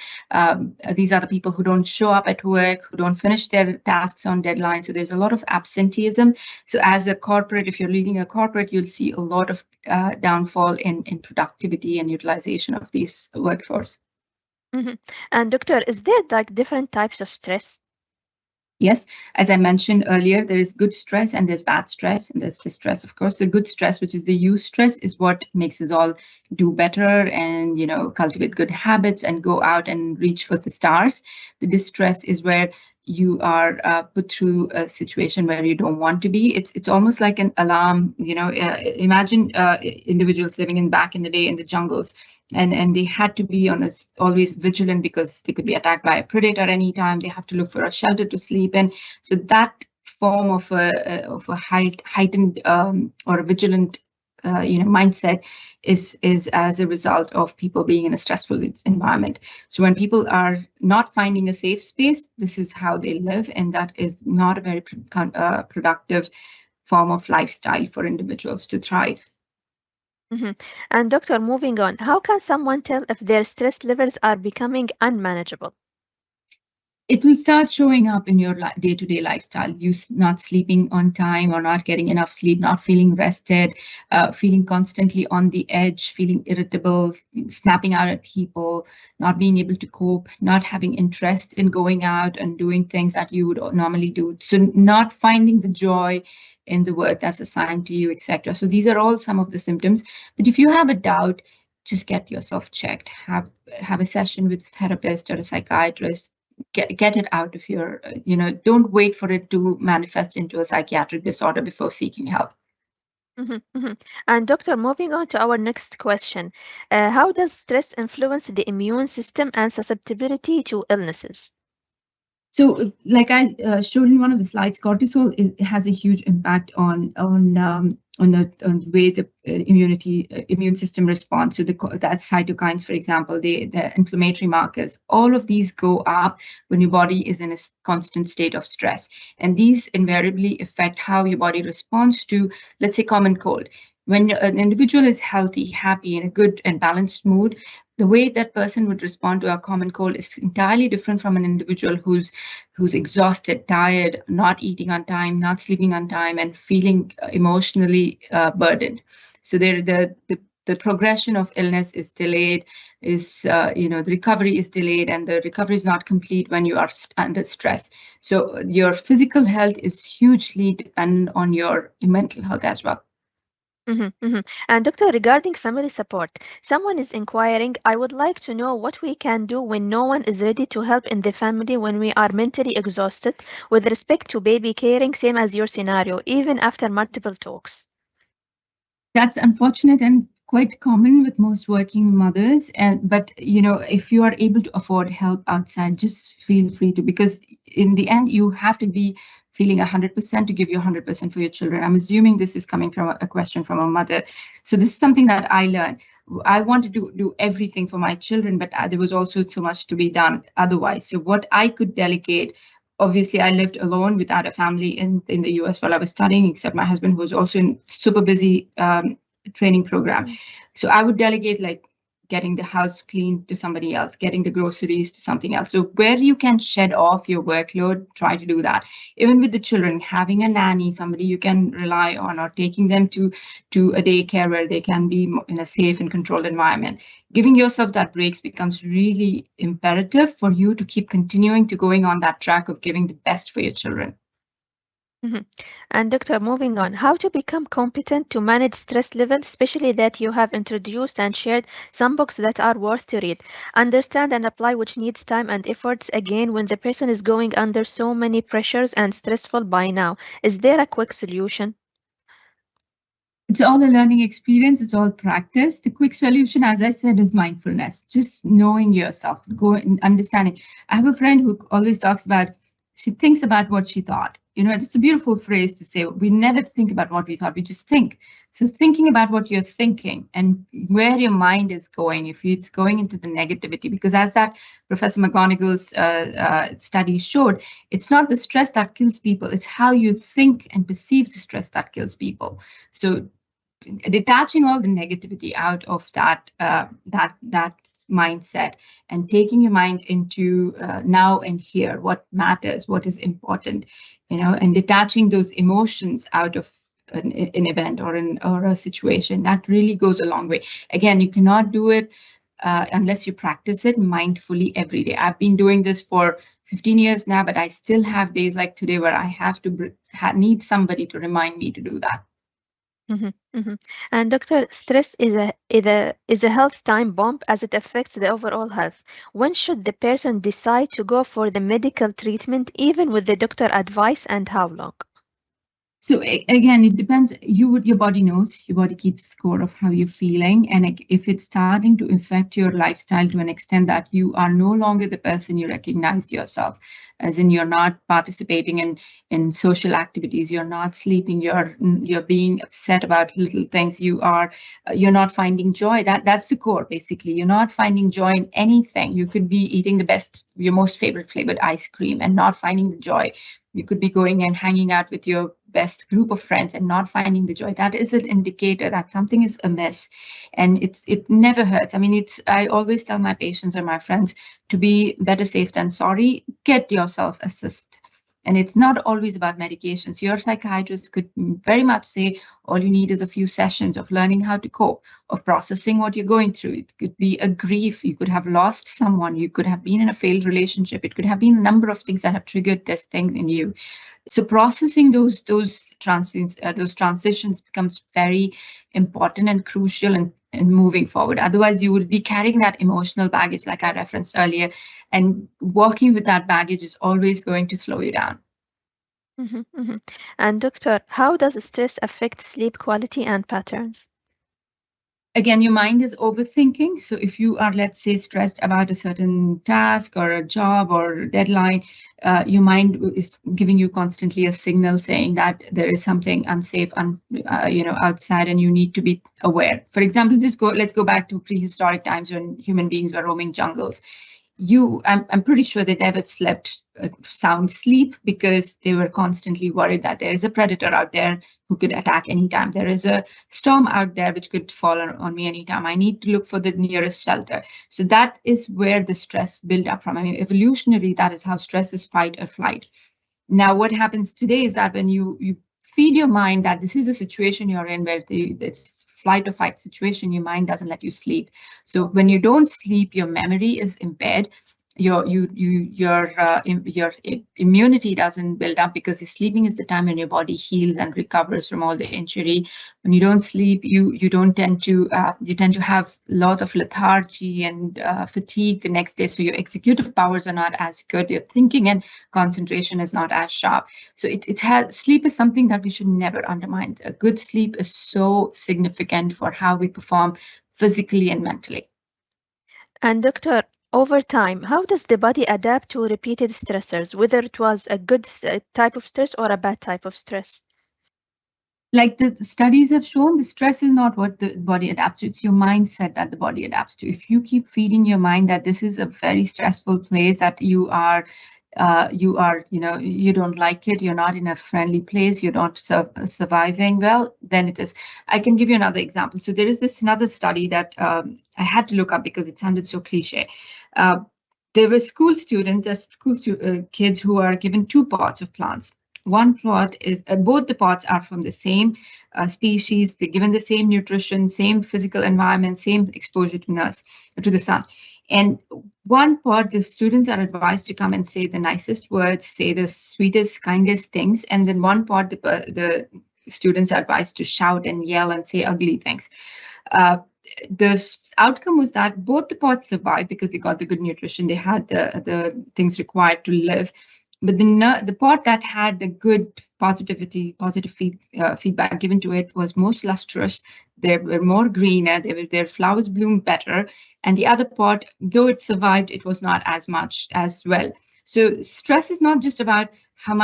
These are the people who don't show up at work, who don't finish their tasks on deadline. So there's a lot of absenteeism. So as a corporate, if you're leading a corporate, you'll see a lot of downfall in productivity and utilization of these workforce. Mhm. And Doctor, is there like different types of stress? Yes, as I mentioned earlier, there is good stress and there's bad stress, and there's distress, of course. The good stress, which is the eustress, is what makes us all do better and cultivate good habits and go out and reach for the stars. The distress is where you are put through a situation where you don't want to be. It's almost like an alarm. Imagine individuals living in back in the day in the jungles, and they had to be on a, always vigilant because they could be attacked by a predator anytime. They have to look for a shelter to sleep in. So that form of a heightened or a vigilant mindset is as a result of people being in a stressful environment. So when people are not finding a safe space, this is how they live, and that is not a very productive form of lifestyle for individuals to thrive. Mhm. And Doctor, moving on, how can someone tell if their stress levels are becoming unmanageable? It will start showing up in your day-to-day lifestyle. Not sleeping on time or not getting enough sleep, not feeling rested, feeling constantly on the edge, feeling irritable, snapping out at people, not being able to cope, not having interest in going out and doing things that you would normally do. So not finding the joy in the work that's assigned to you, etc. So these are all some of the symptoms. But if you have a doubt, just get yourself checked. Have a session with a therapist or a psychiatrist. Get it out of your, don't wait for it to manifest into a psychiatric disorder before seeking help. Mhm, mhm. And Doctor, moving on to our next question, how does stress influence the immune system and susceptibility to illnesses? So, like I showed in one of the slides, cortisol has a huge impact on the way the immune system responds. So that cytokines, for example, the inflammatory markers, all of these go up when your body is in a constant state of stress, and these invariably affect how your body responds to, let's say, common cold. When an individual is healthy, happy, in a good and balanced mood, the way that person would respond to a common cold is entirely different from an individual who's exhausted, tired, not eating on time, not sleeping on time, and feeling emotionally burdened. So the progression of illness is delayed, the recovery is delayed, and the recovery is not complete when you are under stress. So your physical health is hugely dependent on your mental health as well. Mhm, mhm. And Doctor, regarding family support, someone is inquiring, I would like to know what we can do when no one is ready to help in the family when we are mentally exhausted with respect to baby caring, same as your scenario, even after multiple talks. That's unfortunate and quite common with most working mothers. And but if you are able to afford help outside, just feel free to, because in the end you have to be feeling 100% to give you 100% for your children. I'm assuming this is coming from a question from a mother. So this is something that I learned. I wanted to do everything for my children, but there was also so much to be done otherwise. So what I could delegate, obviously I lived alone without a family in the US while I was studying, except my husband was also in super busy training program. Mhm. So I would delegate, like, getting the house clean to somebody else, getting the groceries to something else. So where you can shed off your workload, try to do that. Even with the children, having a nanny, somebody you can rely on, or taking them to a daycare where they can be in a safe and controlled environment. Giving yourself that breaks becomes really imperative for you to keep continuing to going on that track of giving the best for your children. Mhm. And Doctor, moving on, how to become competent to manage stress levels, especially that you have introduced and shared some books that are worth to read. Understand and apply which needs time and efforts again when the person is going under so many pressures and stressful by now. Is there a quick solution? It's all a learning experience, it's all practice. The quick solution, as I said, is mindfulness, just knowing yourself, go and understanding. I have a friend who always talks about, she thinks about what she thought. It's a beautiful phrase to say. We never think about what we thought, we just think. So thinking about what you're thinking and where your mind is going, if it's going into the negativity, because as that Professor McGonagall's study showed, it's not the stress that kills people, it's how you think and perceive the stress that kills people. So detaching all the negativity out of that mindset, and taking your mind into now and here, what matters, what is important, and detaching those emotions out of an event or a situation, that really goes a long way. Again, you cannot do it unless you practice it mindfully every day. I've been doing this for 15 years now, but I still have days like today where I have to need somebody to remind me to do that. Mhm, mhm. And Doctor, stress is a health time bomb as it affects the overall health. When should the person decide to go for the medical treatment, even with the doctor advice, and how long? So again, it depends. Your body knows. Your body keeps score of how you're feeling, and if it's starting to affect your lifestyle to an extent that you are no longer the person you recognized yourself, as in you're not participating in social activities, you're not sleeping, you're being upset about little things, you're not finding joy. That's the core basically. You're not finding joy in anything. You could be eating your most favorite flavored ice cream and not finding the joy. You could be going and hanging out with your best group of friends and not finding the joy. That is an indicator that something is amiss, and it never hurts. I mean, I always tell my patients or my friends to be better safe than sorry. Get yourself assist. And it's not always about medications. Your psychiatrist could very much say all you need is a few sessions of learning how to cope, of processing what you're going through. It could be a grief. You could have lost someone. You could have been in a failed relationship. It could have been a number of things that have triggered this thing in you. So processing those transitions becomes very important and crucial in moving forward. Otherwise, you will be carrying that emotional baggage, like I referenced earlier, and working with that baggage is always going to slow you down. Mhm, mhm. And Doctor, how does stress affect sleep quality and patterns? Again, your mind is overthinking. So if you are, let's say, stressed about a certain task or a job or deadline, your mind is giving you constantly a signal saying that there is something unsafe, outside, and you need to be aware. For example, let's go back to prehistoric times when human beings were roaming jungles. I'm pretty sure they never slept a sound sleep because they were constantly worried that there is a predator out there who could attack anytime. There is a storm out there which could fall on me anytime. I need to look for the nearest shelter. So that is where the stress built up from. I mean, evolutionary, that is how stress is fight or flight. Now, what happens today is that when you feed your mind that this is the situation you're in, where it's flight or fight situation, your mind doesn't let you sleep. So when you don't sleep, your memory is impaired. your immunity doesn't build up, because sleeping is the time when your body heals and recovers from all the injury. When you don't sleep, you don't tend to you tend to have a lot of lethargy and fatigue the next day. So your executive powers are not as good. Your thinking and concentration is not as sharp. So it has sleep is something that we should never undermine. A good sleep is so significant for how we perform physically and mentally. And doctor, over time, how does the body adapt to repeated stressors, whether it was a good type of stress or a bad type of stress? Like the studies have shown, the stress is not what the body adapts to, it's your mindset that the body adapts to. If you keep feeding your mind that this is a very stressful place, that you don't like it, you're not in a friendly place, you're not surviving well, then it is. I can give you another example. So there is this another study that I had to look up because it sounded so cliche. uh, there were kids who are given two pots of plants. One plot is both the pots are from the same species. They're given the same nutrition, same physical environment, same exposure to the sun. And one pot, the students are advised to come and say the nicest words, say the sweetest, kindest things. And then one pot, the students are advised to shout and yell and say ugly things. Uh, the outcome was that both the pots survived because they got the good nutrition, they had the things required to live. But the pot that had the good feedback given to it was most lustrous. They were more greener. Their flowers bloomed better. And the other pot, though it survived, it was not as much as well. So stress is not just about how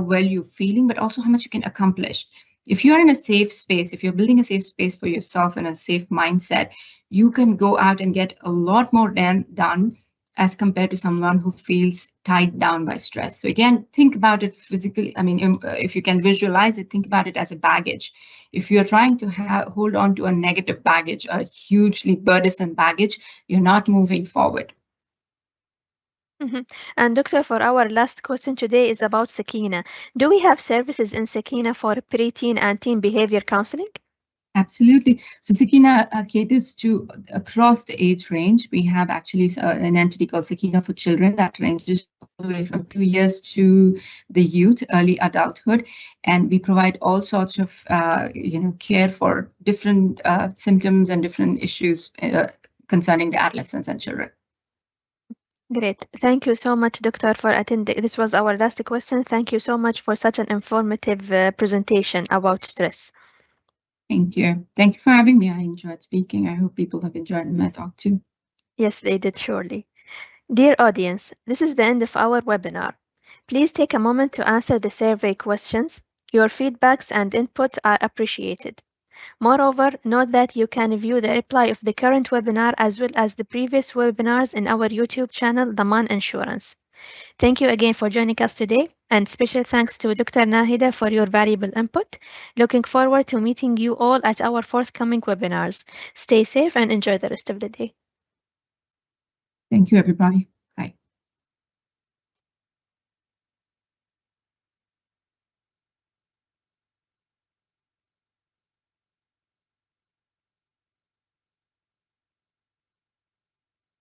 well you're feeling, but also how much you can accomplish. If you're in a safe space, if you're building a safe space for yourself and a safe mindset, you can go out and get a lot more done as compared to someone who feels tied down by stress. So again, think about it physically. I mean, if you can visualize it, think about it as a baggage. If you're trying to hold on to a negative baggage, a hugely burdensome baggage, you're not moving forward. Mhm. And doctor, for our last question today is about Sakina. Do we have services in Sakina for preteen and teen behavior counseling? Absolutely. So Sakina caters to across the age range. We have actually an entity called Sakina for Children that ranges all the way from 2 years to the youth, early adulthood, and we provide all sorts of care for different symptoms and different issues concerning the adolescents and children. Great. Thank you so much, doctor, for attending. This was our last question. Thank you so much for such an informative presentation about stress. Thank you. Thank you for having me. I enjoyed speaking. I hope people have enjoyed my talk too. Yes, they did surely. Dear audience, this is the end of our webinar. Please take a moment to answer the survey questions. Your feedbacks and inputs are appreciated. Moreover, note that you can view the replay of the current webinar as well as the previous webinars in our YouTube channel, Daman Insurance. Thank you again for joining us today, and special thanks to Dr. Nahida for your valuable input. Looking forward to meeting you all at our forthcoming webinars. Stay safe and enjoy the rest of the day. Thank you, everybody.